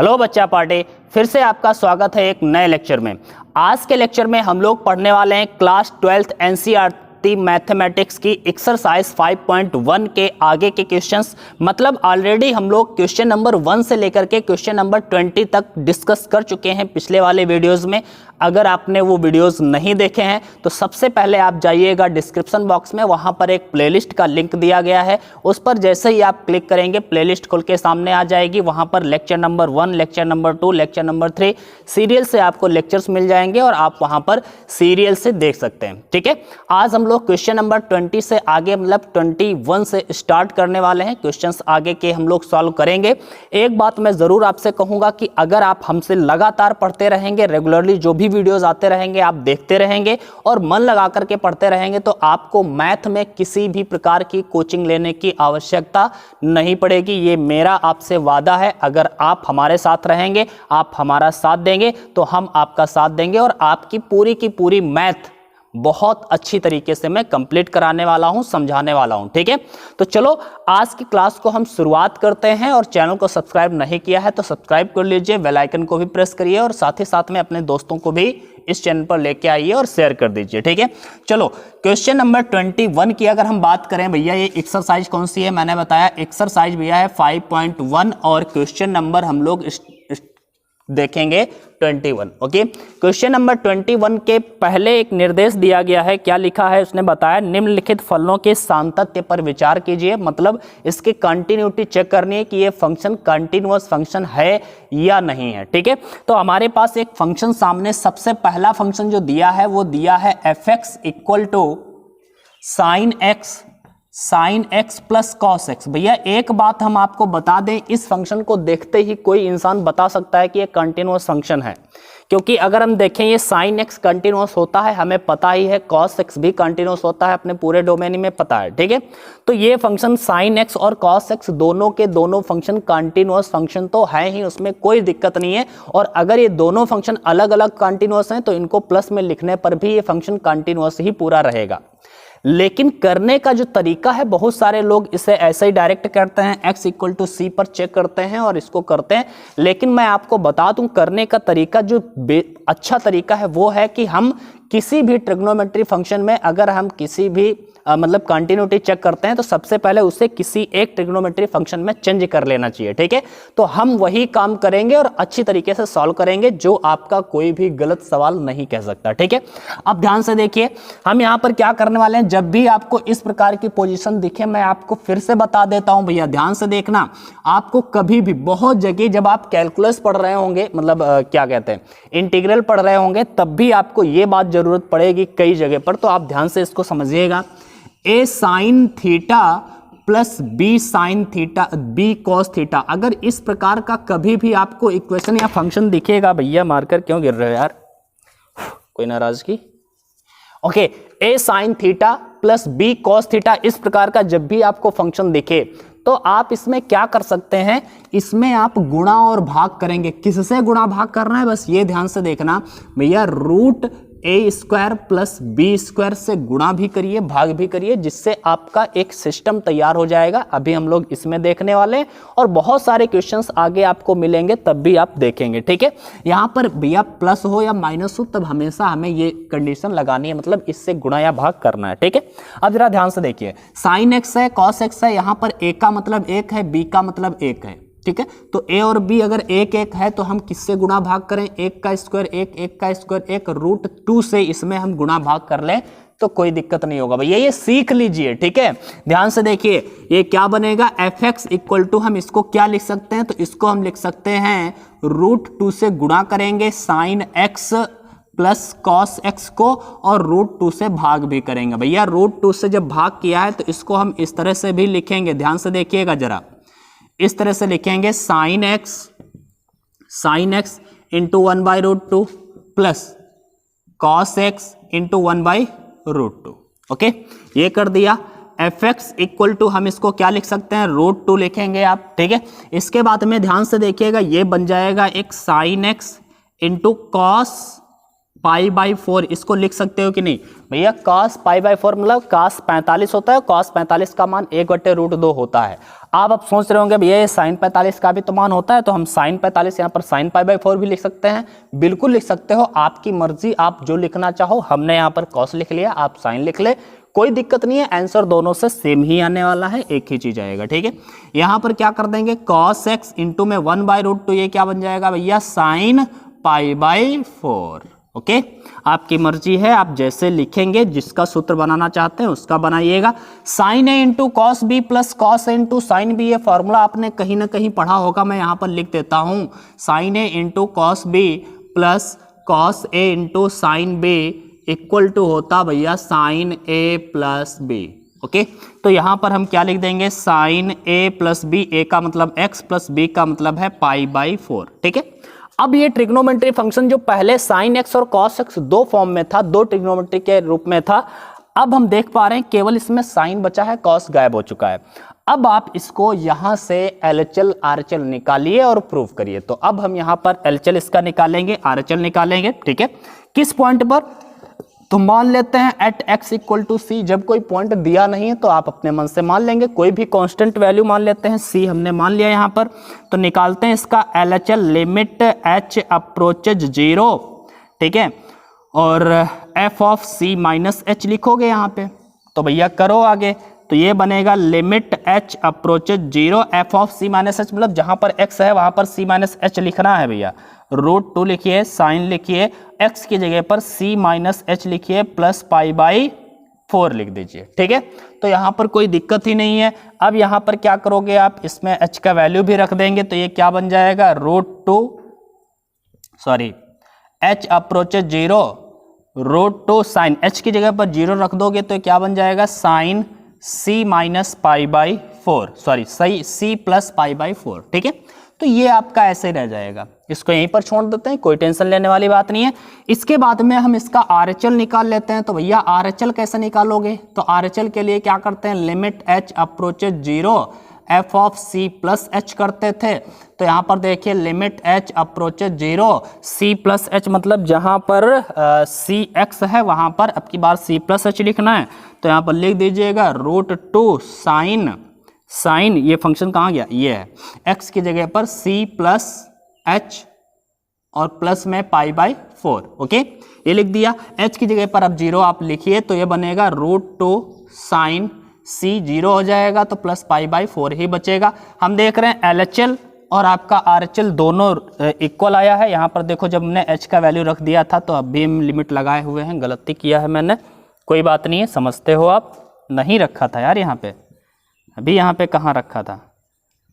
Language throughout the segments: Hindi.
हेलो बच्चा पार्टी, फिर से आपका स्वागत है एक नए लेक्चर में। आज के लेक्चर में हम लोग पढ़ने वाले हैं क्लास 12th एनसीईआरटी मैथमेटिक्स की एक्सरसाइज 5.1 के आगे के क्वेश्चंस। मतलब ऑलरेडी हम लोग क्वेश्चन नंबर 1 से लेकर के क्वेश्चन नंबर 20 तक डिस्कस कर चुके हैं पिछले वाले वीडियोस में। अगर आपने वो वीडियोस नहीं देखे हैं तो सबसे पहले आप जाइएगा डिस्क्रिप्शन बॉक्स में, वहां पर एक प्लेलिस्ट का लिंक दिया गया है। उस पर जैसे ही आप क्लिक करेंगे प्लेलिस्ट खुल के सामने आ जाएगी। वहां पर lecture number 1, lecture number 2, lecture number 3 serial से आपको लेक्चर्स मिल जाएंगे और आप वहां पर सीरियल से देख सकते हैं। ठीक है, आज हम लोग क्वेश्चन नंबर 20 से आगे मतलब 21 से स्टार्ट करने वाले हैं। क्वेश्चंस आगे के हम लोग सॉल्व करेंगे। एक बात मैं जरूर आपसे कहूंगा कि अगर आप हमसे लगातार पढ़ते रहेंगे, रेगुलरली जो भी वीडियोस आते रहेंगे आप देखते रहेंगे और मन लगा करके पढ़ते रहेंगे, तो आपको मैथ में किसी भी प्रकार की कोचिंग लेने की आवश्यकता नहीं पड़ेगी। ये मेरा आपसे वादा है। अगर आप हमारे साथ रहेंगे, आप हमारा साथ देंगे, तो हम आपका साथ देंगे और आपकी पूरी की पूरी मैथ बहुत अच्छी तरीके से मैं कंप्लीट कराने वाला हूं, समझाने वाला हूं। ठीक है, तो चलो आज की क्लास को हम शुरुआत करते हैं। और चैनल को सब्सक्राइब नहीं किया है तो सब्सक्राइब कर लीजिए, बेल आइकन को भी प्रेस करिए और साथ ही साथ में अपने दोस्तों को भी इस चैनल पर लेके आइए और शेयर कर दीजिए। ठीक है, चलो क्वेश्चन नंबर 21 की अगर हम बात करें भैया, ये एक्सरसाइज कौन सी है? मैंने बताया एक्सरसाइज भैया है 5.1 और क्वेश्चन नंबर हम लोग देखेंगे 21। ओके, क्वेश्चन नंबर 21 के पहले एक निर्देश दिया गया है। क्या लिखा है? उसने बताया निम्नलिखित फलनों के सांतत्य पर विचार कीजिए। मतलब इसकी कंटिन्यूटी चेक करनी है कि ये फंक्शन कंटिन्यूअस फंक्शन है या नहीं है। ठीक है, तो हमारे पास एक फंक्शन सामने सबसे पहला फंक्शन जो दिया है वो दिया है fx equal to sine X plus cos X. भैया एक बात हम आपको बता दें, इस फंक्शन को देखते ही कोई इंसान बता सकता है कि ये कंटिन्यूअस फंक्शन है, क्योंकि अगर हम देखें ये साइन एक्स कंटिन्यूअस होता है, हमें पता ही है, कॉस एक्स भी कंटिन्यूअस होता है, अपने पूरे डोमेन में पता है। ठीक है, तो ये फंक्शन साइन एक्स और कॉस एक्स दोनों के दोनों फंक्शन कंटिन्यूअस फंक्शन तो है ही, उसमें कोई दिक्कत नहीं है। और अगर ये दोनों फंक्शन अलग अलग कंटिन्यूअस हैं तो इनको प्लस में लिखने पर भी ये फंक्शन कंटिन्यूअस ही पूरा रहेगा। लेकिन करने का जो तरीका है, बहुत सारे लोग इसे ऐसे ही डायरेक्ट करते हैं, x इक्वल टू सी पर चेक करते हैं और इसको करते हैं। लेकिन मैं आपको बता दूं करने का तरीका जो अच्छा तरीका है वो है कि हम किसी भी ट्रिग्नोमेट्री फंक्शन में अगर हम किसी भी मतलब कंटिन्यूटी चेक करते हैं तो सबसे पहले उसे किसी एक ट्रिग्नोमेट्री फंक्शन में चेंज कर लेना चाहिए। ठीक है, तो हम वही काम करेंगे और अच्छी तरीके से सॉल्व करेंगे, जो आपका कोई भी गलत सवाल नहीं कह सकता। ठीक है, अब ध्यान से देखिए हम यहां पर क्या करने वाले हैं। जब भी आपको इस प्रकार की पोजीशन दिखे, मैं आपको फिर से बता देता हूं भैया, ध्यान से देखना। आपको कभी भी बहुत जगह जब आप कैलकुलस पढ़ रहे होंगे, मतलब क्या कहते हैं, इंटीग्रल पढ़ रहे होंगे, तब भी आपको ये बात जरूरत पड़ेगी कई जगह पर, तो आप ध्यान से इसको समझिएगा। A sine theta plus B sine theta B cos theta, अगर इस प्रकार का कभी भी आपको इक्वेशन या फंक्शन दिखेगा, भैया मार्कर क्यों गिर रहे हो यार, कोई नाराजगी? Okay, A sine theta plus B cos theta, इस प्रकार का जब भी आपको फंक्शन दिखे तो आप इसमें क्या कर सकते हैं, इसमें आप गुणा और भाग करेंगे। किससे गुणा भाग करना है बस ये ध्यान से देखना भैया, रूट ए स्क्वायर प्लस बी स्क्वायर से गुणा भी करिए, भाग भी करिए, जिससे आपका एक सिस्टम तैयार हो जाएगा। अभी हम लोग इसमें देखने वाले हैं और बहुत सारे क्वेश्चंस आगे आपको मिलेंगे तब भी आप देखेंगे। ठीक है, यहां पर भैया प्लस हो या माइनस हो तब हमेशा हमें ये कंडीशन लगानी है, मतलब इससे गुणा या भाग करना है। ठीक है, अब जरा ध्यान से देखिए, साइन एक्स है, कॉस एक्स है, यहां पर ए का मतलब एक है, बी का मतलब एक है। ठीक है, तो ए और बी अगर एक एक है तो हम किससे गुणा भाग करें, एक का स्क्वायर एक, एक का स्क्वायर एक, रूट 2 से इसमें हम गुणा भाग कर लें तो कोई दिक्कत नहीं होगा भैया, ये सीख लीजिए। ठीक है, ध्यान से देखिए, ये क्या बनेगा, एफ एक्स इक्वल टू, हम इसको क्या लिख सकते हैं, तो इसको हम लिख सकते हैं रूट 2 से गुणा करेंगे sign X plus cos x को और रूट 2 से भाग भी करेंगे। भैया रूट 2 से जब भाग किया है तो इसको हम इस तरह से भी लिखेंगे, ध्यान से देखिएगा जरा, इस तरह से लिखेंगे sine X into 1 by root 2 plus cos X into 1 by root 2। Okay, ये कर दिया। एफ एक्स इक्वल टू, हम इसको क्या लिख सकते हैं, रूट 2 लिखेंगे आप। ठीक है, इसके बाद में ध्यान से देखिएगा, ये बन जाएगा एक sign X into cos pi by 4, इसको लिख सकते हो कि नहीं भैया, cos पाई बाई 4 मतलब cos 45 होता है, cos 45 का मान 1/√2 होता है। आप अब सोच रहे होंगे भैया ये साइन 45 का भी तो मान होता है, तो हम साइन 45 यहाँ पर साइन पाई बाई 4 भी लिख सकते हैं। बिल्कुल लिख सकते हो, आपकी मर्जी, आप जो लिखना चाहो। हमने यहाँ पर कॉस लिख लिया, आप साइन लिख ले, कोई दिक्कत नहीं है। आंसर दोनों से सेम ही आने वाला है, एक ही चीज आएगा, ठीक है। यहाँ पर क्या कर देंगे, cos x इंटू में 1/√2, ये क्या बन जाएगा भैया, साइन पाई बाई 4। ओके, आपकी मर्जी है, आप जैसे लिखेंगे, जिसका सूत्र बनाना चाहते हैं उसका बनाइएगा। Sine A into cos B plus cos A into sine B, ये फॉर्मूला आपने कहीं ना कहीं पढ़ा होगा, मैं यहाँ पर लिख देता हूँ। Sine A into cos B plus cos A into sine B equal to होता भैया sine A plus B. Okay, तो यहाँ पर हम क्या लिख देंगे, sine A plus B, A का मतलब x प्लस बी का मतलब है पाई बाई 4, ठीक है। अब ये ट्रिग्नोमेट्री फंक्शन जो पहले साइन एक्स और कॉस एक्स दो फॉर्म में था, दो ट्रिग्नोमेट्री के रूप में था, अब हम देख पा रहे हैं केवल इसमें साइन बचा है, कॉस गायब हो चुका है। अब आप इसको यहां से एलएचएल आरएचएल निकालिए और प्रूव करिए। तो अब हम यहां पर एलएचएल इसका निकालेंगे, आरएचएल निकालेंगे, ठीक है। किस पॉइंट पर, तो मान लेते हैं एट x इक्वल टू सी। जब कोई पॉइंट दिया नहीं है तो आप अपने मन से मान लेंगे, कोई भी कांस्टेंट वैल्यू मान लेते हैं, c हमने मान लिया यहाँ पर। तो निकालते हैं इसका एलएचएल, लिमिट h अप्रोचेज 0, ठीक है, और f of c minus h लिखोगे यहाँ पे। तो भैया करो आगे, तो ये बनेगा limit h approaches 0 f of c minus h, मतलब जहाँ पर x है वहाँ पर c माइनस h लिखना है भैया। √2 लिखिए, साइन लिखिए, x की जगह पर c माइनस h लिखिए, प्लस पाई बाई 4 लिख दीजिए, ठीक है। तो यहाँ पर कोई दिक्कत ही नहीं है। अब यहाँ पर क्या करोगे आप, इसमें h का वैल्यू भी रख देंगे, तो ये क्या बन जाएगा, h अप्रोचेज 0 √2 साइन, h की जगह पर 0 रख दोगे तो क्या बन जाएगा, sine c minus pi by 4, सही c प्लस पाई बाई 4, ठीक है। तो ये आपका ऐसे रह जाएगा, इसको यहीं पर छोड़ देते हैं, कोई टेंशन लेने वाली बात नहीं है। इसके बाद में हम इसका आरएचएल निकाल लेते हैं। तो भैया आरएचएल कैसे निकालोगे, तो आरएचएल के लिए क्या करते हैं, limit h approaches 0 f of c plus h करते थे। तो यहाँ पर देखिए limit h approaches 0 c plus h, मतलब जहाँ पर c x है वहाँ पर अब की बार c प्लस h लिखना है। तो यहाँ पर लिख दीजिएगा √2 साइन, ये फंक्शन कहाँ गया, ये है, x की जगह पर c प्लस h और प्लस में पाई बाई 4, ओके, ये लिख दिया। h की जगह पर अब 0 आप लिखिए, तो ये बनेगा √2 साइन c, 0 हो जाएगा तो प्लस पाई बाई 4 ही बचेगा। हम देख रहे हैं एलएचएल और आपका आरएचएल दोनों इक्वल आया है। यहाँ पर देखो, जब हमने h का वैल्यू रख दिया था तो अब भी हम लिमिट लगाए हुए हैं, गलती किया है मैंने, कोई बात नहीं है, समझते हो आप, नहीं रखा था यार यहाँ पे, अभी यहाँ पे कहाँ रखा था,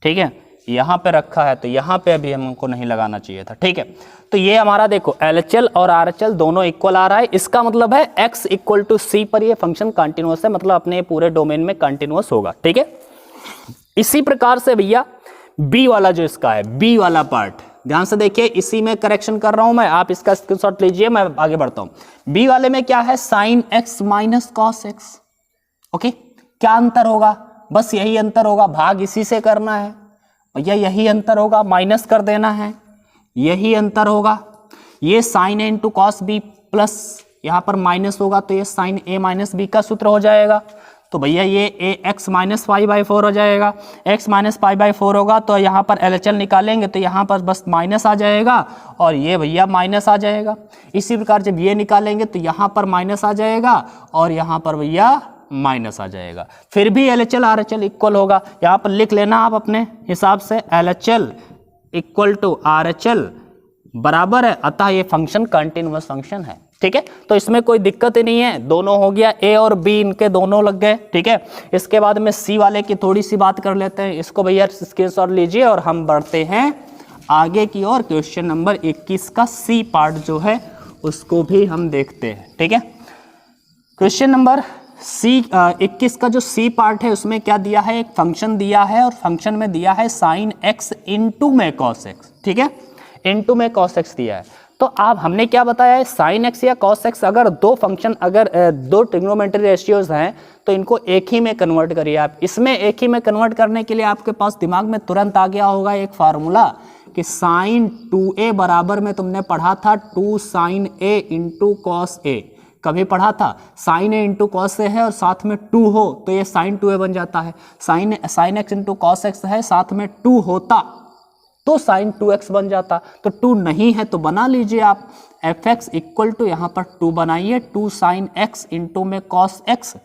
ठीक है, यहाँ पे रखा है, तो यहाँ पे अभी हमको नहीं लगाना चाहिए था, ठीक है। तो ये हमारा देखो एलएचएल और आरएचएल दोनों इक्वल आ रहा है, इसका मतलब है x इक्वल टू c पर ये फंक्शन कंटिन्यूअस है, मतलब अपने पूरे डोमेन में कंटिन्यूअस होगा, ठीक है। इसी प्रकार से भैया b वाला जो इसका है, b वाला पार्ट ध्यान से देखिए, इसी में करेक्शन कर रहा हूं मैं, आप इसका स्क्रीनशॉट लीजिए, मैं आगे बढ़ता हूं। b वाले में क्या है, sine x minus cos x, okay, क्या अंतर होगा, बस यही अंतर होगा, भाग इसी से करना है भैया, यही अंतर होगा, माइनस कर देना है, यही अंतर होगा। ये sign A into cos B plus यहाँ पर माइनस होगा, तो ये साइन ए माइनस बी का सूत्र हो जाएगा। तो भैया ये ए एक्स माइनस पाई बाई 4 हो जाएगा, एक्स माइनस पाई बाई 4 होगा, तो यहाँ पर एलएचएल निकालेंगे तो यहाँ पर बस माइनस आ जाएगा और ये भैया माइनस आ जाएगा। इसी प्रकार जब ये निकालेंगे तो यहाँ पर माइनस आ जाएगा और यहाँ पर भैया माइनस आ जाएगा, फिर भी एलएचएल आरएचएल इक्वल होगा। यहाँ पर लिख लेना आप अपने हिसाब से, एलएचएल इक्वल टू आरएचएल बराबर है, अतः ये फंक्शन कंटिन्यूअस फंक्शन है, ठीक है। तो इसमें कोई दिक्कत ही नहीं है, दोनों हो गया, ए और बी इनके दोनों लग गए, ठीक है। इसके बाद में सी वाले की थोड़ी सी बात कर लेते हैं, इसको भैया स्क्रीनशॉट लीजिए और हम बढ़ते हैं आगे की ओर। क्वेश्चन नंबर 21 का सी पार्ट जो है उसको भी हम देखते हैं, ठीक है। क्वेश्चन नंबर 21 का जो सी पार्ट है उसमें क्या दिया है, एक फंक्शन दिया है और फंक्शन में दिया है साइन एक्स इंटू में कॉस एक्स, ठीक है, इंटू में कॉस एक्स दिया है। तो आप हमने क्या बताया है, साइन एक्स या कॉस एक्स, अगर दो फंक्शन, अगर दो ट्रिग्नोमेट्री रेशियोज हैं तो इनको एक ही में कन्वर्ट करिए आप। इसमें एक ही में कन्वर्ट करने के लिए आपके पास दिमाग में तुरंत आ गया होगा एक फार्मूला कि साइन 2a बराबर में तुमने पढ़ा था 2 sine a into cos a, कभी पढ़ा था sine A into cos A है और साथ में 2 हो तो ये साइन 2a बन जाता है। Sign X into cos x है, साथ में 2 होता तो साइन 2x बन जाता। तो 2 नहीं है तो बना लीजिए आप एफ एक्स इक्वल टू यहाँ पर 2 बनाइए 2 साइन एक्स इंटू में कॉस एक्स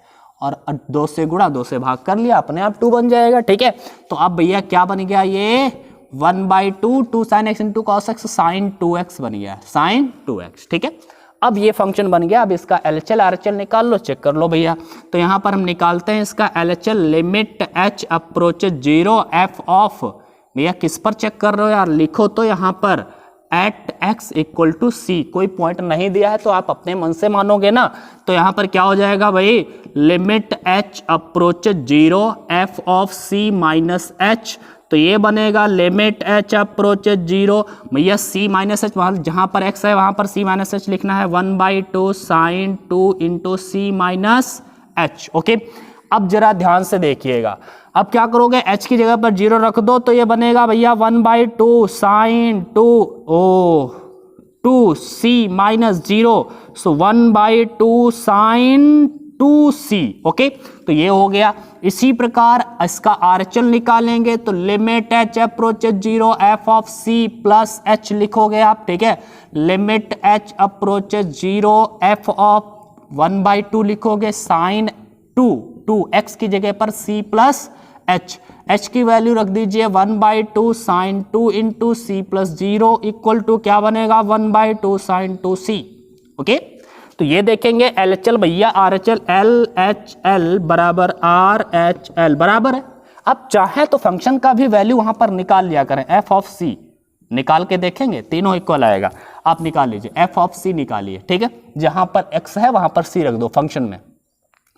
और 2 से गुणा 2 से भाग कर लिया, अपने आप 2 बन जाएगा। ठीक है, तो अब भैया क्या बन गया, ये 1/2 2 sine X into cos X sine 2x बन गया, साइन 2x। ठीक है, अब ये फंक्शन बन गया। अब इसका LHL RHL निकाल लो, चेक कर लो भैया। तो यहाँ पर हम निकालते हैं इसका LHL, limit h approaches 0 f of, भैया किस पर चेक कर रहे हो यार, लिखो तो यहाँ पर एट x इक्वल टू सी, कोई पॉइंट नहीं दिया है तो आप अपने मन से मानोगे ना। तो यहाँ पर क्या हो जाएगा भाई, limit h approaches 0 f of c minus h, तो ये बनेगा लिमिट h अप्रोचेज 0, भैया c माइनस एच, वहाँ जहाँ पर x है वहाँ पर c माइनस एच लिखना है, 1/2 साइन 2 इंटू सी माइनस एच। ओके, अब जरा ध्यान से देखिएगा, अब क्या करोगे, h की जगह पर 0 रख दो तो ये बनेगा भैया 1/2 साइन 2 सी माइनस 0, सो 1/2 साइन 2c। ओके, तो ये हो गया। इसी प्रकार इसका RHL निकालेंगे तो limit h approaches 0 f of c plus h लिखोगे आप। ठीक है, limit h approaches 0 f of 1/2 लिखोगे साइन 2 x की जगह पर c प्लस h की वैल्यू रख दीजिए 1/2 sine 2 into C plus 0 equal to क्या बनेगा 1/2 साइन 2c। ओके, तो ये देखेंगे LHL भैया RHL, LHL बराबर RHL बराबर है। अब चाहे तो फंक्शन का भी वैल्यू वहां पर निकाल लिया करें, f ऑफ c निकाल के देखेंगे, तीनों इक्वल आएगा, आप निकाल लीजिए f ऑफ c निकालिए। ठीक है, जहां पर x है वहां पर c रख दो फंक्शन में,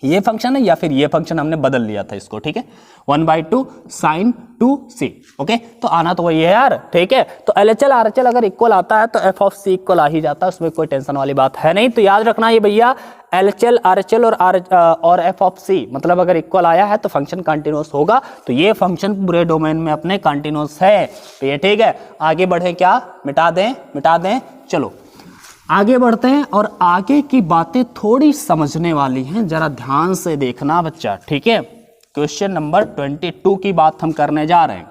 ये फंक्शन है या फिर ये फंक्शन हमने बदल लिया था इसको। ठीक है, 1/2 साइन 2c। ओके, तो आना तो वही है यार। ठीक है, तो LHL RHL अगर इक्वल आता है तो f ऑफ c इक्वल आ ही जाता है, उसमें कोई टेंशन वाली बात है नहीं। तो याद रखना ये भैया LHL RHL और f ऑफ c मतलब अगर इक्वल आया है तो फंक्शन कंटिन्यूअस होगा। तो ये फंक्शन पूरे डोमेन में अपने कंटिन्यूअस है। तो ये ठीक है, आगे बढ़े, क्या मिटा दें, चलो आगे बढ़ते हैं और आगे की बातें थोड़ी समझने वाली हैं, जरा ध्यान से देखना बच्चा। ठीक है, क्वेश्चन नंबर 22 की बात हम करने जा रहे हैं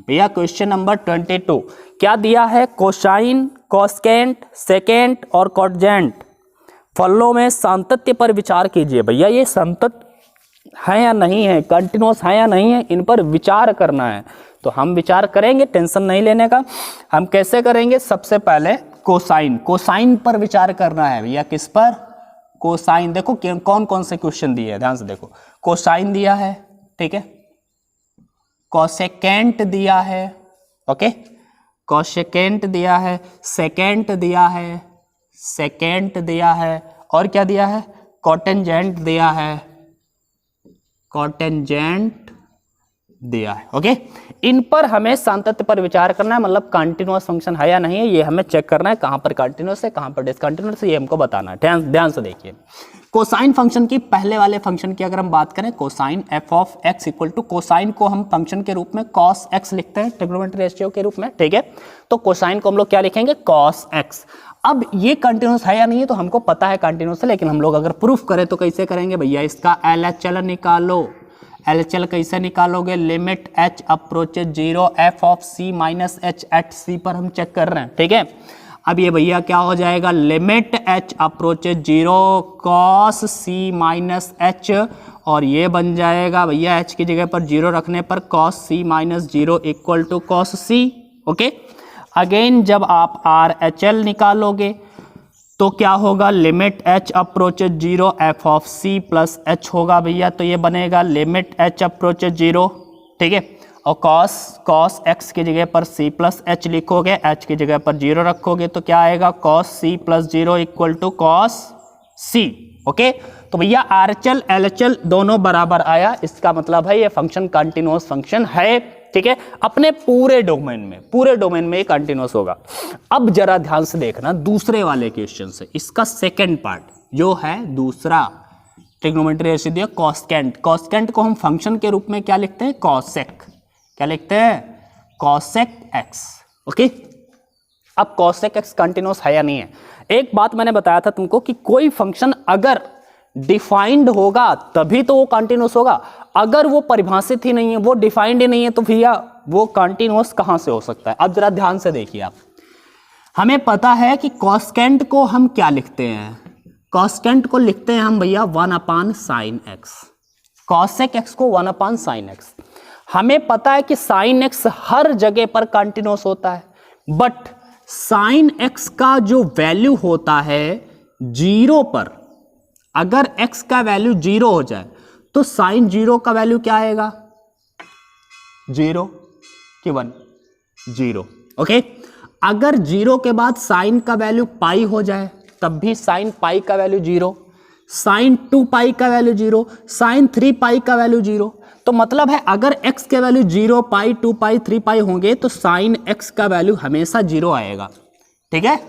भैया। क्वेश्चन नंबर 22 क्या दिया है, कोसाइन, कोसेकेंट, सेकेंट और कॉटजेंट फलों में सातत्य पर विचार कीजिए। भैया ये संतत है या नहीं है, कंटिन्यूअस है या नहीं है, इन पर विचार करना है। तो हम विचार करेंगे, टेंशन नहीं लेने का। हम कैसे करेंगे, सबसे पहले कोसाइन पर विचार करना है भैया। किस पर, कोसाइन। देखो कौन कौन से क्वेश्चन दिए हैं, ध्यान से देखो। कोसाइन दिया है, ठीक है, कोसेकेंट दिया है, ओके, कोसेकेंट दिया है, सेकेंट दिया है, और क्या दिया है, कॉटेंजेंट दिया है, ओके। इन पर हमें सातत्य पर विचार करना है, मतलब कंटिन्यूअस फंक्शन है या नहीं है, ये हमें चेक करना है, कहां पर कंटिन्यूअस है कहां पर डिसकंटिन्यूअस है, ये हमको बताना है। ध्यान से देखिए, कोसाइन फंक्शन की पहले वाले फंक्शन की अगर हम बात करें, cosine f of x equal to, cosine को हम फंक्शन के रूप में cos x लिखते हैं, ट्रिग्नोमेट्री रेशियो के रूप में, ठीक है। तो कोसाइन को हम लोग क्या लिखेंगे, cos x। अब ये कंटिन्यूअस है या नहीं है तो हमको पता है कंटिन्यूअस है, लेकिन हम लोग अगर प्रूफ करें तो कैसे करेंगे भैया, इसका LHL निकालो। LHL कैसे निकालोगे, limit h approaches 0 f of c minus h at c पर हम चेक कर रहे हैं, ठीक है। अब ये भैया क्या हो जाएगा, limit h approaches 0 cos c minus h, और ये बन जाएगा भैया h की जगह पर 0 रखने पर cos c minus 0 equal to cos c, okay. Again जब आप RHL निकालोगे तो क्या होगा, limit h approaches 0 f of c plus h होगा भैया, तो ये बनेगा लिमिट h अप्रोचेज 0, ठीक है, और cos x की जगह पर c प्लस h लिखोगे, h की जगह पर 0 रखोगे तो क्या आएगा, cos c plus 0 equal to cos c, okay. तो भैया RHL LHL दोनों बराबर आया, इसका मतलब है ये फंक्शन कंटिन्यूअस फंक्शन है, ठीक है, अपने पूरे डोमेन में ये कंटिन्यूअस होगा। अब जरा ध्यान से देखना दूसरे वाले क्वेश्चन से, इसका सेकंड पार्ट जो है दूसरा, ट्रिग्नोमेट्री रेशियो दिया कोसेकेंट। कोसेकेंट को हम फंक्शन के रूप में क्या लिखते हैं, कोसेक, क्या लिखते हैं, कोसेक x, ओके। अब cosec x कंटिन्यूस है या नहीं है। एक बात मैंने बताया था तुमको कि कोई फंक्शन अगर डिफाइंड होगा तभी तो वो कंटिन्यूस होगा, अगर वो परिभाषित ही नहीं है, वो डिफाइंड ही नहीं है, तो भैया वो कंटिन्यूस कहां से हो सकता है। अब जरा ध्यान से देखिए आप, हमें पता है कि कॉस्केंट को हम क्या लिखते हैं, कॉस्केंट को लिखते हैं हम भैया 1/sin x, कॉसेक x को 1/sin x। हमें पता है कि sin x हर जगह पर कंटिन्यूस होता है, बट sin x का जो वैल्यू होता है 0 पर, अगर x का वैल्यू 0 हो जाए तो sin 0 का वैल्यू क्या आएगा, 0 कि 1, 0। ओके, अगर 0 के बाद sin का वैल्यू पाई हो जाए तब भी sin पाई का वैल्यू 0, sin 2 पाई का वैल्यू 0, sin 3 पाई का वैल्यू 0। तो मतलब है अगर x के वैल्यू 0 पाई 2 पाई 3 पाई होंगे तो sin x का वैल्यू हमेशा 0 आएगा, ठीक है।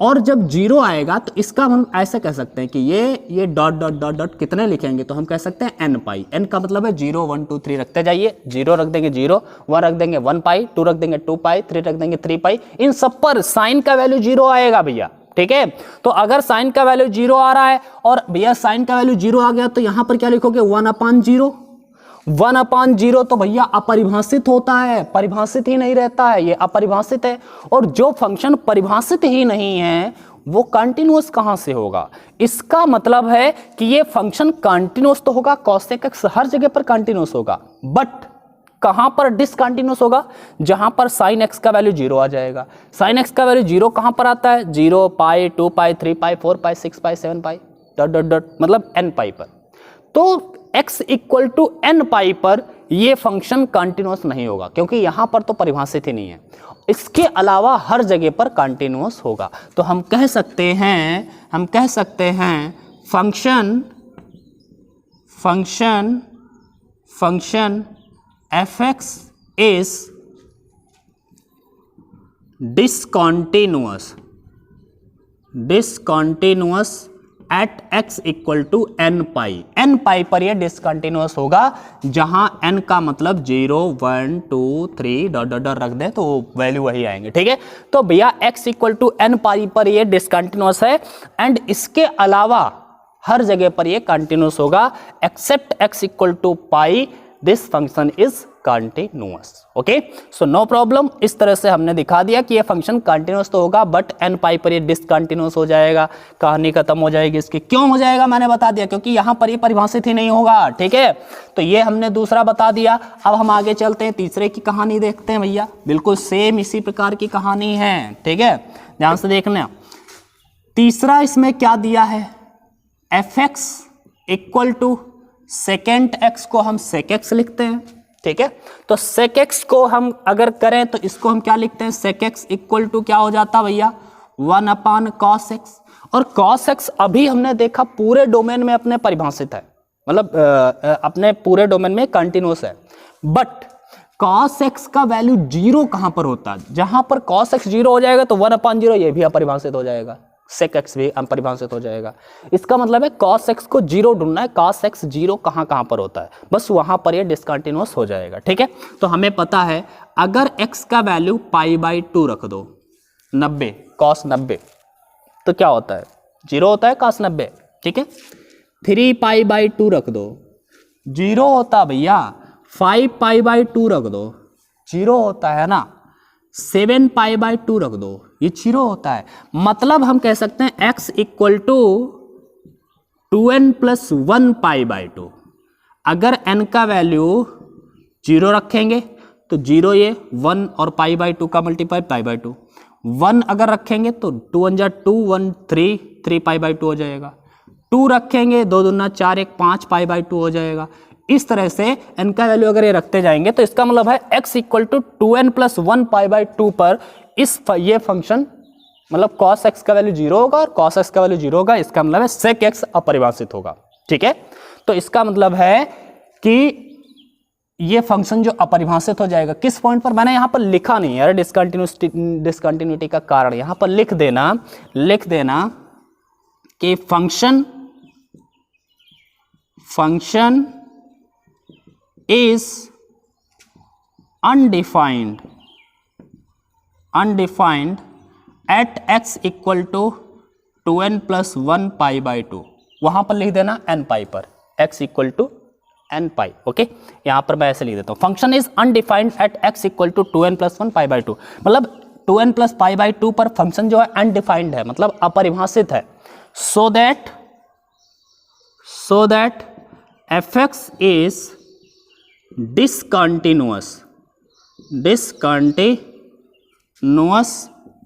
और जब 0 आएगा तो इसका हम ऐसे कह सकते हैं कि ये डॉट डॉट डॉट डॉट कितने लिखेंगे, तो हम कह सकते हैं n पाई। n का मतलब है 0 1 2 3 रखते जाइए, 0 रख देंगे 0, 1 रख देंगे 1 पाई, 2 रख देंगे 2 पाई, 3 रख देंगे 3 पाई, इन सब पर साइन का वैल्यू 0 आएगा भैया, ठीक है। तो अगर साइन का वैल्यू 0 आ रहा है और भैया साइन का वैल्यू 0 आ गया तो यहां पर क्या लिखोगे 1/0, 1/0 तो भैया अपरिभाषित होता है, परिभाषित ही नहीं रहता है, ये अपरिभाषित है। और जो फंक्शन परिभाषित ही नहीं है वो कंटिन्यूअस कहां से होगा। इसका मतलब है कि ये फंक्शन कंटिन्यूअस तो होगा, cosec x हर जगह पर कंटिन्यूअस होगा, बट कहां पर डिसकंटिन्यूअस होगा, जहां पर sin x का वैल्यू 0 आ जाएगा। sin x का वैल्यू 0 कहां पर आता है, 0 पाई 2 पाई 3 पाई 4 पाई 6 पाई 7 पाई डॉट डॉट डॉट, मतलब n पाई पर। तो x equal to n pi पर ये फंक्शन कंटिन्यूअस नहीं होगा, क्योंकि यहां पर तो परिभाषित ही नहीं है, इसके अलावा हर जगह पर कंटिन्यूअस होगा। तो हम कह सकते हैं function fx is discontinuous at x equal to n pi. n pi पर यह डिसकंटिन्यूअस होगा, जहां n का मतलब 0 1 2 3 डॉट डॉट डॉट रख दे तो वैल्यू वही आएंगे, ठीक है। तो भैया x equal to n pi पर यह डिसकंटिन्यूअस है, एंड इसके अलावा हर जगह पर यह कंटिन्यूअस होगा, except x equal to pi this function is continuous. Okay, so no problem. इस तरह से हमने दिखा दिया कि ये फंक्शन कंटिन्यूअस तो होगा बट n पाई पर ये डिसकंटिन्यूअस हो जाएगा, कहानी खत्म हो जाएगी इसकी। क्यों हो जाएगा मैंने बता दिया, क्योंकि यहां पर ये परिभाषित ही नहीं होगा, ठीक है। तो ये हमने दूसरा बता दिया। अब हम आगे चलते हैं, तीसरे की कहानी देखते हैं भैया। बिल्कुल सेम इसी प्रकार की कहानी है, ठीक है, ध्यान से देखना। तीसरा इसमें क्या दिया है, fx equal to second x को हम sec x लिखते हैं, ठीक है। तो sec x को हम अगर करें तो इसको हम क्या लिखते हैं, sec x इक्वल टू क्या हो जाता भैया 1/cos x। और cos x अभी हमने देखा पूरे डोमेन में अपने परिभाषित है, मतलब अपने पूरे डोमेन में कंटिन्यूअस है, बट cos x का वैल्यू 0 कहां पर होता है, जहां पर cos x 0 हो जाएगा तो 1/0 ये भी अपरिभाषित हो जाएगा, sec x भी अपरिभाषित हो जाएगा। इसका मतलब है cos x को 0 ढूंढना है, cos x 0 कहां पर होता है, बस वहां पर ये डिसकंटिन्यूअस हो जाएगा, ठीक है। तो हमें पता है अगर x का वैल्यू π/2 रख दो, 90 cos 90, तो क्या होता है 0 होता है cos 90, ठीक है। 3 π/2 रख दो, 0 होता भैया। 5 π/2 रख दो, 0 होता है ना। 7 π/2 रख दो, ये 0 होता है। मतलब हम कह सकते हैं x इक्वल टू 2n + 1 π/2। अगर n का वैल्यू 0 रखेंगे तो 0 ये 1 और π/2 का मल्टीप्लाई π/2, 1 अगर रखेंगे तो 2 1 जा 2 1 3 π/2 हो जाएगा, 2 रखेंगे 2 दूना 4 1 5 π/2 हो जाएगा। इस तरह से n का वैल्यू अगर ये रखते जाएंगे तो इसका मतलब है x इक्वल टू 2n + 1 π/2 पर ये फंक्शन मतलब cos x का वैल्यू 0 होगा और cos x का वैल्यू 0 होगा, इसका मतलब है sec x अपरिभाषित होगा, ठीक है। तो इसका मतलब है कि ये फंक्शन जो अपरिभाषित हो जाएगा किस पॉइंट पर, मैंने यहां पर लिखा नहीं है डिसकंटिन्यूटी का कारण, यहां पर लिख देना कि function is undefined at X equal to 2n plus 1 pi by 2, वहां पर लिख देना n पाई पर, x equal to n pi. Okay, यहां पर मैं ऐसे लिख देता हूं, function is undefined at x equal to 2n plus 1 pi by 2, मतलब 2n प्लस पाई बाई 2 पर फंक्शन जो है अनडिफाइंड है, मतलब अपरिभाषित है। So that fx is discontinuous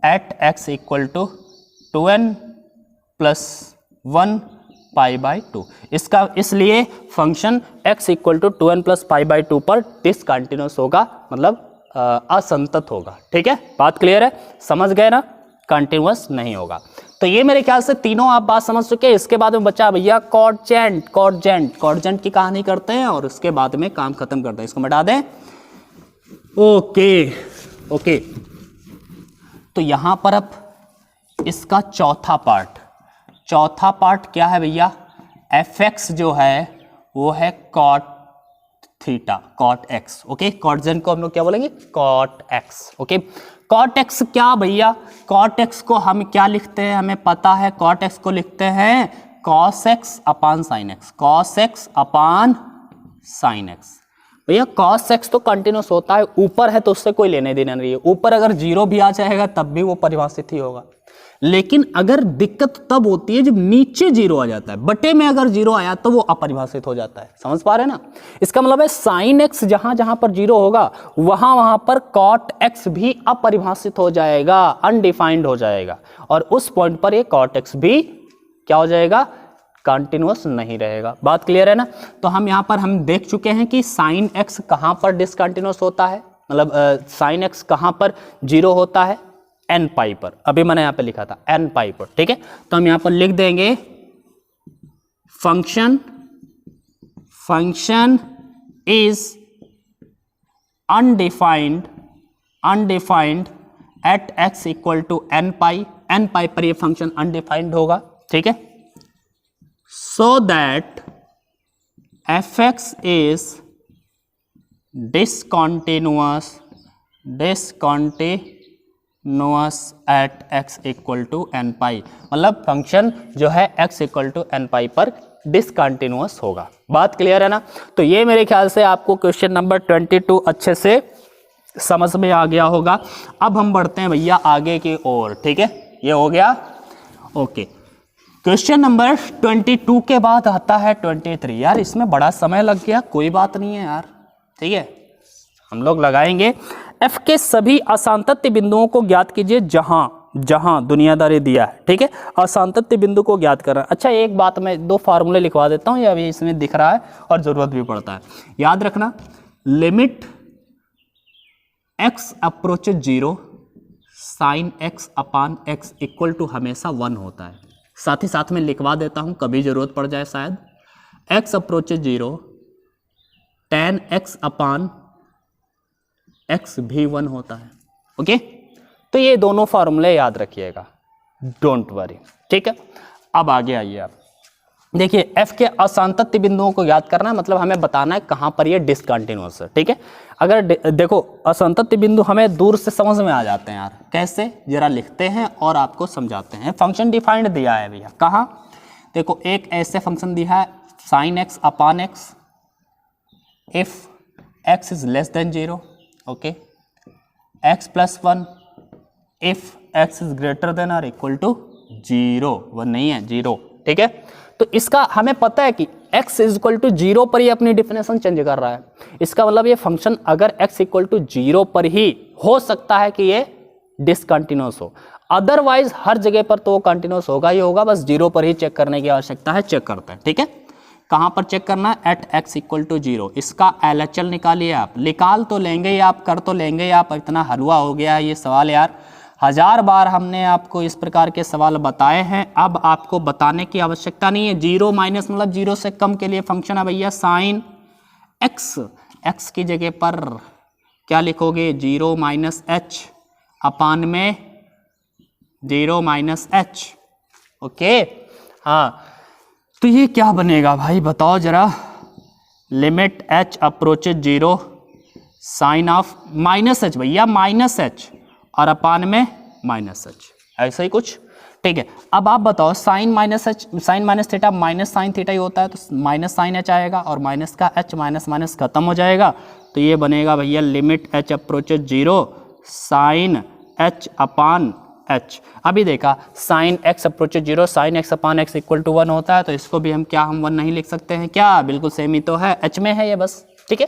at x equal to 2n plus 1 pi by 2, इसका इसलिए function x equal to 2n plus pi by 2 पर डिसकंटिन्यूस होगा, मतलब असंतत होगा। ठीक है, बात क्लियर है, समझ गए ना, कंटिन्यूस नहीं होगा। तो ये मेरे ख्याल से तीनों आप बात समझ चुके हैं। इसके बाद में बच्चा भैया कॉर्जेंट की कहानी करते हैं और उसके बाद में काम खत्म करते हैं, इसको मिटा दें। ओके, तो यहां पर अब इसका चौथा पार्ट क्या है भैया, fx जो है वो है cot theta, cot x। Okay, cotangent को हम लोग क्या बोलेंगे, cot x। Okay, cot x क्या भैया, cot x को हम क्या लिखते हैं, हमें पता है, cot x को लिखते हैं cos x अपान sin x, cos x अपान sin x। भैया cos x तो कंटिन्यूस होता है, ऊपर है तो उससे कोई लेने देना नहीं है, ऊपर अगर जीरो भी आ जाएगा तब भी वो परिभाषित ही होगा। लेकिन अगर दिक्कत तब होती है जब नीचे जीरो आ जाता है, बटे में अगर जीरो आया तो वो अपरिभाषित हो जाता है, समझ पा रहे हैं ना। इसका मतलब है साइन एक्स जहां जहां पर जीरो होगा वहां पर कॉट एक्स भी अपरिभाषित हो जाएगा, अनडिफाइंड हो जाएगा, और उस पॉइंट पर ये कॉट एक्स भी क्या हो जाएगा, कंटिन्यूअस नहीं रहेगा। बात क्लियर है ना। तो हम यहां पर हम देख चुके हैं कि साइन एक्स कहां पर डिसकंटिन्यूअस होता है, मतलब साइन एक्स कहां पर जीरो होता है, n पाई पर, अभी मैंने यहां पे लिखा था n पाई पर। ठीक है, तो हम यहां पर लिख देंगे function is undefined at x equal to n pi पर ये फंक्शन अनडिफाइंड होगा। ठीक है, so that fx is discontinuous at x equal to n pi, मतलब फंक्शन जो है x equal to n pi पर डिसकंटिन्यूअस होगा। बात क्लियर है ना। तो ये मेरे ख्याल से आपको क्वेश्चन नंबर 22 अच्छे से समझ में आ गया होगा। अब हम बढ़ते हैं भैया आगे की ओर। ठीक है, ये हो गया। ओके, क्वेश्चन नंबर 22 के बाद आता है 23। यार इसमें बड़ा समय लग गया, कोई बात नहीं है यार, ठीक है, हम लोग लगाएंगे। f के सभी असांतत्य बिंदुओं को ज्ञात कीजिए जहां दुनियादारी दिया है। ठीक है, असांतत्य बिंदु को ज्ञात करना। अच्छा, एक बात मैं दो फार्मूले लिखवा देता हूं, ये अभी इसमें दिख रहा है और जरूरत भी पड़ता है, याद रखना। Limit x approaches 0 sine x upon x equal to हमेशा 1 होता है। साथ ही साथ में लिखवा देता हूं, कभी जरूरत पड़ जाए शायद। x approaches 0 tan x upon x भी 1 होता है। ओके, तो ये दोनों फार्मूले याद रखिएगा, डोंट वरी। ठीक है, अब आगे आइए आप देखिए, f के असांतत्य बिंदुओं को याद करना है, मतलब हमें बताना है कहां पर ये डिसकंटिन्यूअस है। ठीक है, अगर देखो असांतत्य बिंदु हमें दूर से समझ में आ जाते हैं यार, कैसे, जरा लिखते हैं और आपको समझाते हैं। फंक्शन डिफाइंड दिया है भैया, कहां, देखो एक ऐसे फंक्शन दिया है sine x upon x if x is less than 0, okay, x plus 1 if x is greater than or equal to 0, वो नहीं है 0। ठीक है, तो इसका हमें पता है कि x इज इक्वल टू 0 पर ही अपनी डिफिनेशन चेंज कर रहा है। इसका मतलब ये फंक्शन अगर x इक्वल टू 0 पर ही हो सकता है कि ये डिसकंटिन्यूअस हो, अदरवाइज हर जगह पर तो वो कंटिन्यूअस होगा ही होगा, बस 0 पर ही चेक करने की आवश्यकता है, चेक करते हैं। ठीक है, कहां पर चेक करना है, एट x इक्वल टू 0। इसका LHL निकालिए आप, निकाल तो लेंगे ही आप, कर तो लेंगे ही आप, इतना हलवा हो गया है ये सवाल यार, 1000 बार हमने आपको इस प्रकार के सवाल बताए हैं, अब आपको बताने की आवश्यकता नहीं है। 0 माइनस मतलब 0 से कम के लिए फंक्शन है भैया साइन x की जगह पर क्या लिखोगे, 0 माइनस h अपान में 0 माइनस h। ओके, हाँ, तो ये क्या बनेगा भाई बताओ जरा, limit h approaches 0 sine of minus h भैया, माइनस h और अपान में माइनस h। ऐसा ही कुछ, ठीक है। अब आप बताओ sine minus theta minus sine theta ही होता है, तो माइनस साइन एच आएगा और माइनस का एच माइनस माइनस खत्म हो जाएगा, तो ये बनेगा भैया limit H approaches 0 sine H upon H. अभी देखा sine X approaches 0 sine X upon X equal to 1 होता है, तो इसको भी हम क्या, हम 1 नहीं लिख सकते हैं क्या, बिल्कुल सेम ही तो है, एच में है ये बस, ठीक है।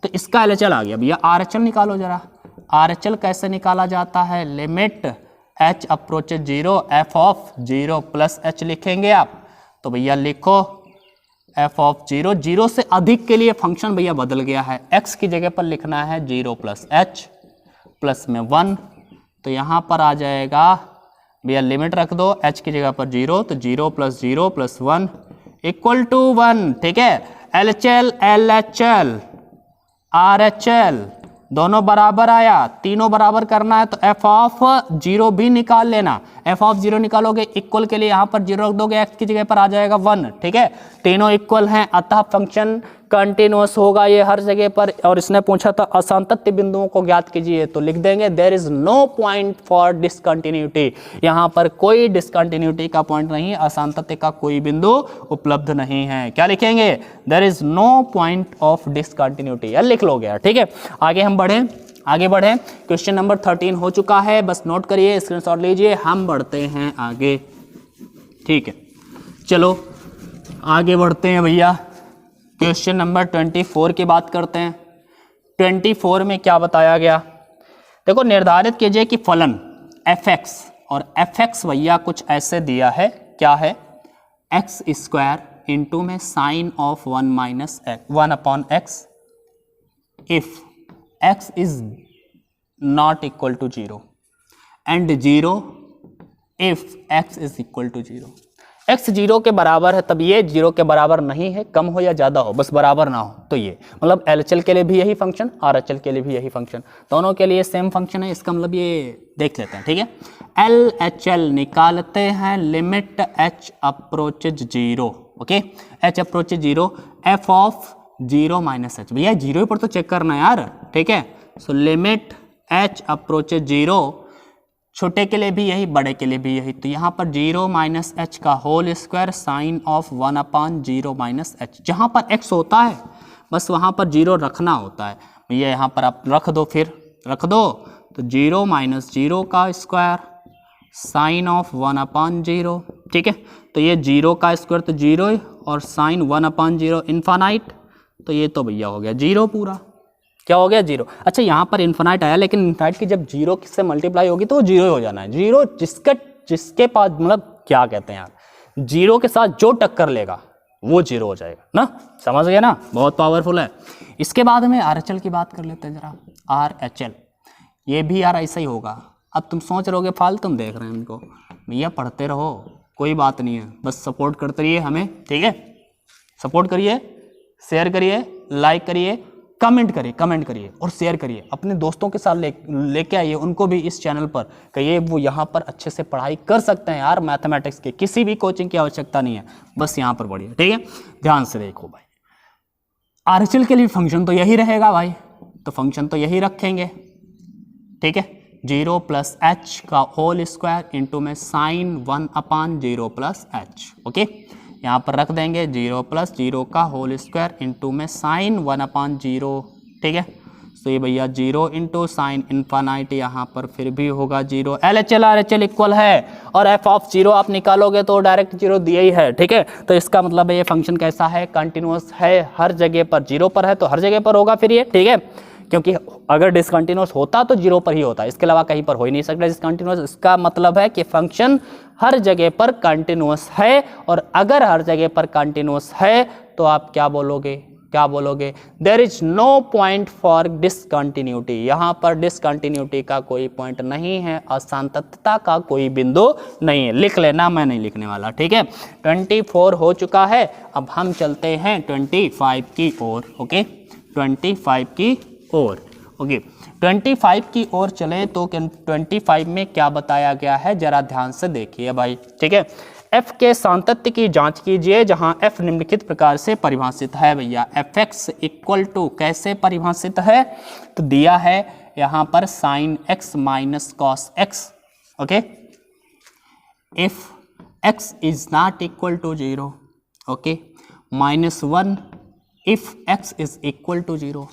तो इसका एलएचएल आ गया भैया, आरएचएल निकालो जरा। आरएचएल कैसे निकाला जाता है, limit H approaches 0 F of 0 plus H लिखेंगे आप, तो भैया लिखो एफ ऑफ 0, 0 से अधिक के लिए फंक्शन भैया बदल गया है, एक्स की जगह पर लिखना है 0 प्लस एच प्लस में 1, तो यहाँ पर आ जाएगा भैया लिमिट रख दो h की जगह पर 0, तो 0 प्लस 1 इक्वल टू 1, ठीक है। LHL LHL RHL दोनों बराबर आया, तीनों बराबर करना है तो f ऑफ 0 भी निकाल लेना, f ऑफ 0 निकालोगे इक्वल के लिए यहाँ पर 0 रख दोगे, x की जगह पर आ जाएगा 1, ठीक है। तीनों इक्वल हैं, अतः फंक्शन कंटिन्यूअस होगा ये हर जगह पर। और इसने पूछा था असांतत्य बिंदुओं को ज्ञात कीजिए, तो लिख देंगे there is no point for discontinuity, यहाँ पर कोई डिसकंटिन्यूटी का पॉइंट नहीं, असांतत्य का कोई बिंदु उपलब्ध नहीं है। क्या लिखेंगे, there is no point of discontinuity, यार लिख लोगे, ठीक है। आगे हम आगे बढ़े, क्वेश्चन नंबर 13 हो चुका है, बस नोट करिए, स्क्रीनशॉट लीजिए, हम बढ़ते हैं आगे, ठीक है। चलो आगे बढ़ते हैं भैया, क्वेश्चन नंबर 24 की बात करते हैं। 24 में क्या बताया गया, देखो निर्धारित कीजिए कि फलन fx और fx भैया कुछ ऐसे दिया है, क्या है, एक्स स्क्वायर इंटू में sine of 1 minus 1 upon X if x is not equal to 0 and 0 if x is equal to 0। x 0 के बराबर है तब ये 0 के बराबर नहीं है, कम हो या ज़्यादा हो, बस बराबर ना हो, तो ये मतलब LHL के लिए भी यही फंक्शन, RHL के लिए भी यही फंक्शन, दोनों के लिए सेम फंक्शन है, इसका मतलब ये देख लेते हैं, ठीक है। LHL निकालते हैं, limit h approaches 0, okay, h approaches 0 f of 0 minus H, भैया 0 पर तो चेक करना है यार, ठीक है। सो लिमिट h अप्रोचेज 0, छोटे के लिए भी यही, बड़े के लिए भी यही, तो यहाँ पर 0 माइनस एच का whole square sine of 1 upon 0 minus H, जहाँ पर x होता है बस वहाँ पर 0 रखना होता है, भैया यहाँ पर आप रख दो, फिर रख दो, तो 0 माइनस 0 का स्क्वायर साइन ऑफ 1 अपॉन 0, ठीक है। तो ये 0 का स्क्वायर तो 0 और साइन 1 अपॉन 0 इन्फानाइट, तो ये तो भैया हो गया 0 पूरा, क्या हो गया 0। अच्छा यहाँ पर इन्फानाइट आया, लेकिन इन्फानाइट की जब 0 किससे मल्टीप्लाई होगी तो वो 0 हो जाना है, 0 जिसके पास मतलब क्या कहते हैं यार, 0 के साथ जो टक्कर लेगा वो 0 हो जाएगा ना, समझ गए ना, बहुत पावरफुल है। इसके बाद में RHL की बात कर लेते हैं जरा, RHL ये भी यार ऐसा ही होगा। अब तुम सोच रहोगे फालतू तुम देख रहे हैं इनको, भैया पढ़ते रहो, कोई बात नहीं है, बस सपोर्ट करते रहिए हमें, ठीक है। सपोर्ट करिए, शेयर करिए, लाइक करिए, कमेंट करिए और शेयर करिए, अपने दोस्तों के साथ लेके आइए, उनको भी इस चैनल पर कहिए, वो यहाँ पर अच्छे से पढ़ाई कर सकते हैं यार, मैथमेटिक्स के किसी भी कोचिंग की आवश्यकता नहीं है, बस यहाँ पर पढ़िए, ठीक है। ध्यान से देखो भाई, RHL के लिए फंक्शन तो यही रहेगा भाई, तो फंक्शन तो यही रखेंगे, ठीक है। 0 प्लस एच का होल स्क्वायर इंटू में साइन 1 अपान 0 प्लस एच, ओके, यहाँ पर रख देंगे 0 प्लस 0 का होल स्क्वायर इंटू में साइन 1 अपान 0, ठीक है। तो ये भैया 0 इंटू साइन इन्फानाइट, यहाँ पर फिर भी होगा 0। LHL RHL इक्वल है और f ऑफ 0 आप निकालोगे तो डायरेक्ट 0 दिया ही है, ठीक है। तो इसका मतलब है ये फंक्शन कैसा है, कंटिन्यूअस है, हर जगह पर 0 पर है तो हर जगह पर होगा फिर ये, ठीक है। क्योंकि अगर डिसकंटिन्यूअस होता तो 0 पर ही होता, इसके अलावा कहीं पर हो ही नहीं सकता डिसकंटिन्यूअस। इसका मतलब है कि फंक्शन हर जगह पर कंटिन्यूअस है, और अगर हर जगह पर कंटिन्यूअस है तो आप क्या बोलोगे, there is no point for discontinuity, यहाँ पर डिसकंटिन्यूटी का कोई पॉइंट नहीं है, असांतत्यता का कोई बिंदु नहीं है, लिख लेना, मैं नहीं लिखने वाला, ठीक है। 24 हो चुका है, अब हम चलते हैं 25 की ओर, ओके, 25 की ओर, ओके। 25 की ओर चले तो 25 में क्या बताया गया है जरा ध्यान से देखिए भाई, ठीक है। f के सातत्य की जांच कीजिए, जहां f निम्नलिखित प्रकार से परिभाषित है भैया, fx इक्वल टू कैसे परिभाषित है, तो दिया है यहां पर sine x minus cos x, okay, if x is not equal to 0, okay, -1 if x is equal to 0।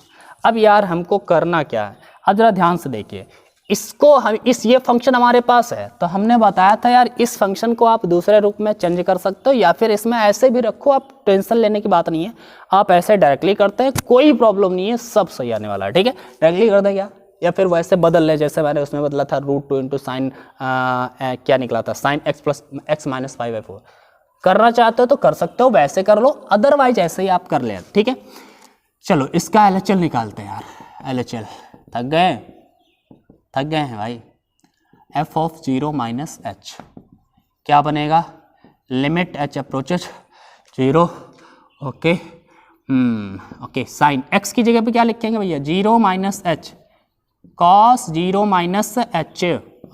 अब यार हमको करना क्या है, अब जरा ध्यान से देखिए, इसको हम ये फंक्शन हमारे पास है, तो हमने बताया था यार इस फंक्शन को आप दूसरे रूप में चेंज कर सकते हो, या फिर इसमें ऐसे भी रखो, आप टेंशन लेने की बात नहीं है, आप ऐसे डायरेक्टली करते हैं कोई प्रॉब्लम नहीं है, सब सही आने वाला है, ठीक है, डायरेक्टली कर दें क्या, या फिर वैसे बदल ले जैसे मैंने उसमें बदला था √2 इंटू साइन क्या निकला था, sine x plus x minus 5/4। करना चाहते हो तो कर सकते हो, वैसे कर लो, अदरवाइज ऐसे ही आप कर ले, ठीक है। चलो इसका LHL निकालते हैं यार, LHL थक गए हैं भाई। f ऑफ 0 माइनस h क्या बनेगा, limit h approaches 0, okay, okay, sine x की जगह पे क्या लिखेंगे भैया, 0 minus h cos 0 minus h,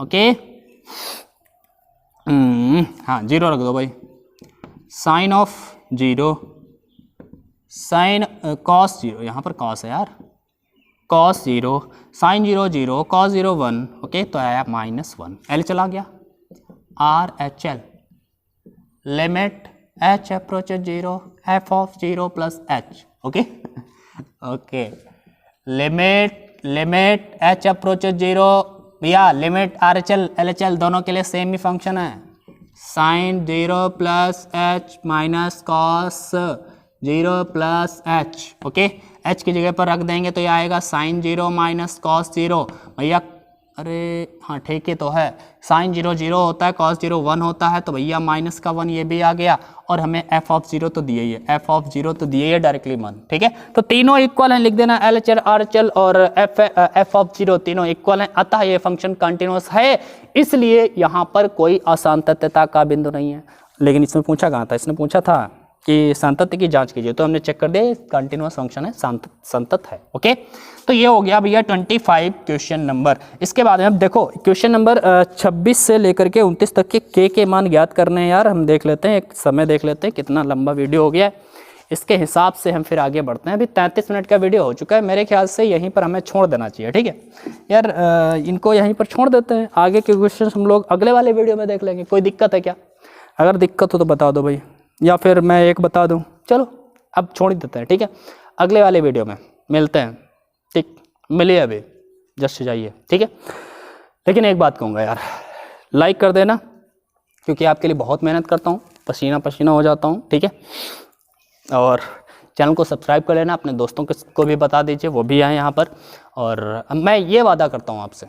okay, हाँ 0 रख दो भाई, साइन ऑफ 0, साइन कॉस 0, यहाँ पर कॉस है यार, कॉस 0, साइन 0 0, कॉस 0 1, ओके, तो आया -1, L चला गया, RHL limit h approaches 0 f of 0 plus h, okay, okay, limit h approaches 0, भैया लिमिट RHL LHL दोनों के लिए सेम ही फंक्शन है, sine 0 plus h minus cos 0 plus h, okay, h की जगह पर रख देंगे तो ये आएगा साइन 0 माइनस कॉस 0, भैया अरे हाँ ठीक है तो है, साइन 0 0 होता है, कॉस 0 1 होता है, तो भैया माइनस का 1 ये भी आ गया, और हमें f ऑफ 0 तो दिए ही है, f ऑफ 0 तो दिए है डायरेक्टली 1, ठीक है, तो तीनों इक्वल हैं, लिख देना LHL RHL और f ऑफ 0 तीनों इक्वल हैं, अतः ये फंक्शन कंटिन्यूअस है, इसलिए यहाँ पर कोई असंततता का बिंदु नहीं है। लेकिन इसमें पूछा कहाँ था, इसने पूछा था कि संतत की जांच कीजिए, तो हमने चेक कर दिया कंटिन्यूअस फंक्शन है, संतत है, ओके। तो ये हो गया भैया 25 क्वेश्चन नंबर। इसके बाद में अब देखो क्वेश्चन नंबर 26 से लेकर के 29 तक के मान ज्ञात करने हैं यार, हम देख लेते हैं, एक समय देख लेते हैं, कितना लंबा वीडियो हो गया है, इसके हिसाब से हम फिर आगे बढ़ते हैं। अभी 33 मिनट का वीडियो हो चुका है, मेरे ख्याल से यहीं पर हमें छोड़ देना चाहिए, ठीक है यार, इनको यहीं पर छोड़ देते हैं, आगे के क्वेश्चन हम लोग अगले वाले वीडियो में देख लेंगे। कोई दिक्कत है क्या, अगर दिक्कत हो तो बता दो भाई, या फिर मैं एक बता दूं, चलो अब छोड़ ही देते हैं, ठीक है, अगले वाले वीडियो में मिलते हैं, ठीक, मिलिए अभी जस्ट जाइए, ठीक है। लेकिन एक बात कहूँगा यार, लाइक कर देना, क्योंकि आपके लिए बहुत मेहनत करता हूँ, पसीना पसीना हो जाता हूँ, ठीक है, और चैनल को सब्सक्राइब कर लेना, अपने दोस्तों को भी बता दीजिए, वो भी आए यहाँ पर, और मैं ये वादा करता हूँ आपसे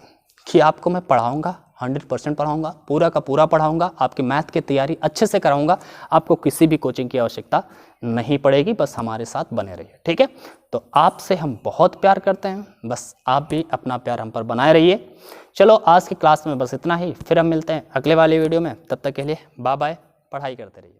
कि आपको मैं पढ़ाऊँगा, 100% पढ़ाऊँगा, पूरा का पूरा पढ़ाऊँगा, आपकी मैथ की तैयारी अच्छे से कराऊँगा, आपको किसी भी कोचिंग की आवश्यकता नहीं पड़ेगी, बस हमारे साथ बने रहिए, ठीक है। तो आपसे हम बहुत प्यार करते हैं, बस आप भी अपना प्यार हम पर बनाए रहिए। चलो आज की क्लास में बस इतना ही, फिर हम मिलते हैं अगले वाले वीडियो में, तब तक के लिए बाय बाय, पढ़ाई करते रहिए।